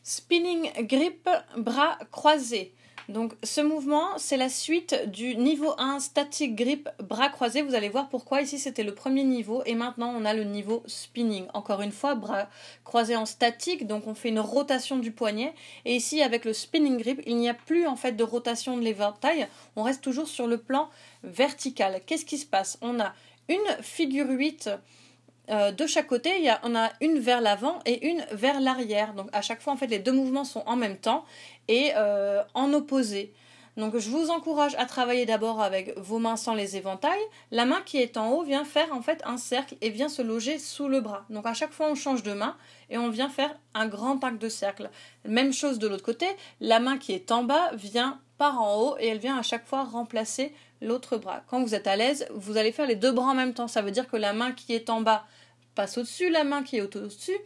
Spinning grip, bras croisés. Donc ce mouvement, c'est la suite du niveau 1 static grip, bras croisés. Vous allez voir pourquoi. Ici, c'était le premier niveau et maintenant, on a le niveau spinning. Encore une fois, bras croisés en statique, donc on fait une rotation du poignet. Et ici, avec le spinning grip, il n'y a plus en fait de rotation de l'éventail. On reste toujours sur le plan vertical. Qu'est-ce qui se passe? On a une figure 8 de chaque côté, on a une vers l'avant et une vers l'arrière. Donc à chaque fois, en fait, les deux mouvements sont en même temps et en opposé. Donc je vous encourage à travailler d'abord avec vos mains sans les éventails. La main qui est en haut vient faire en fait un cercle et vient se loger sous le bras. Donc à chaque fois, on change de main et on vient faire un grand arc de cercle. Même chose de l'autre côté, la main qui est en bas vient par en haut et elle vient à chaque fois remplacer l'autre bras. Quand vous êtes à l'aise, vous allez faire les deux bras en même temps. Ça veut dire que la main qui est en bas passe au-dessus, la main qui est au-dessus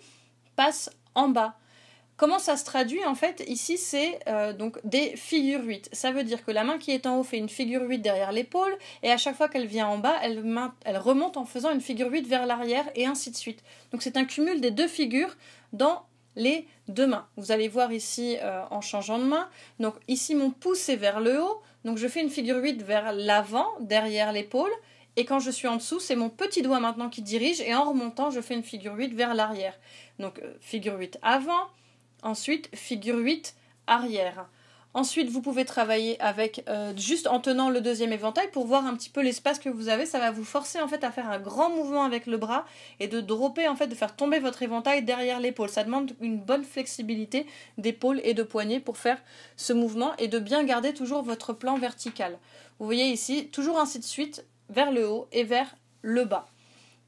passe en bas. Comment ça se traduit en fait? Ici, c'est donc des figures 8. Ça veut dire que la main qui est en haut fait une figure 8 derrière l'épaule et à chaque fois qu'elle vient en bas, elle remonte en faisant une figure 8 vers l'arrière et ainsi de suite. Donc c'est un cumul des deux figures dans les deux mains. Vous allez voir ici en changeant de main. Donc ici, mon pouce est vers le haut. Donc je fais une figure 8 vers l'avant, derrière l'épaule. Et quand je suis en dessous, c'est mon petit doigt maintenant qui dirige. Et en remontant, je fais une figure 8 vers l'arrière. Donc figure 8 avant. Ensuite, figure 8 arrière. Ensuite, vous pouvez travailler avec juste en tenant le deuxième éventail pour voir un petit peu l'espace que vous avez. Ça va vous forcer en fait à faire un grand mouvement avec le bras et de dropper en fait, de faire tomber votre éventail derrière l'épaule. Ça demande une bonne flexibilité d'épaule et de poignet pour faire ce mouvement et de bien garder toujours votre plan vertical. Vous voyez ici, toujours ainsi de suite, vers le haut et vers le bas.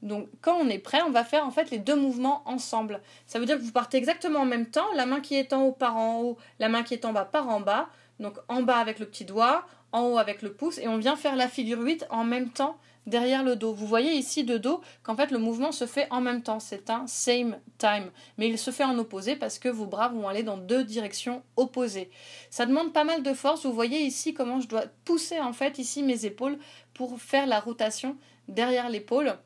Donc quand on est prêt, on va faire en fait les deux mouvements ensemble. Ça veut dire que vous partez exactement en même temps, la main qui est en haut part en haut, la main qui est en bas part en bas. Donc en bas avec le petit doigt, en haut avec le pouce et on vient faire la figure 8 en même temps derrière le dos. Vous voyez ici de dos qu'en fait le mouvement se fait en même temps, c'est un same time. Mais il se fait en opposé parce que vos bras vont aller dans deux directions opposées. Ça demande pas mal de force, vous voyez ici comment je dois pousser en fait ici mes épaules pour faire la rotation derrière l'épaule.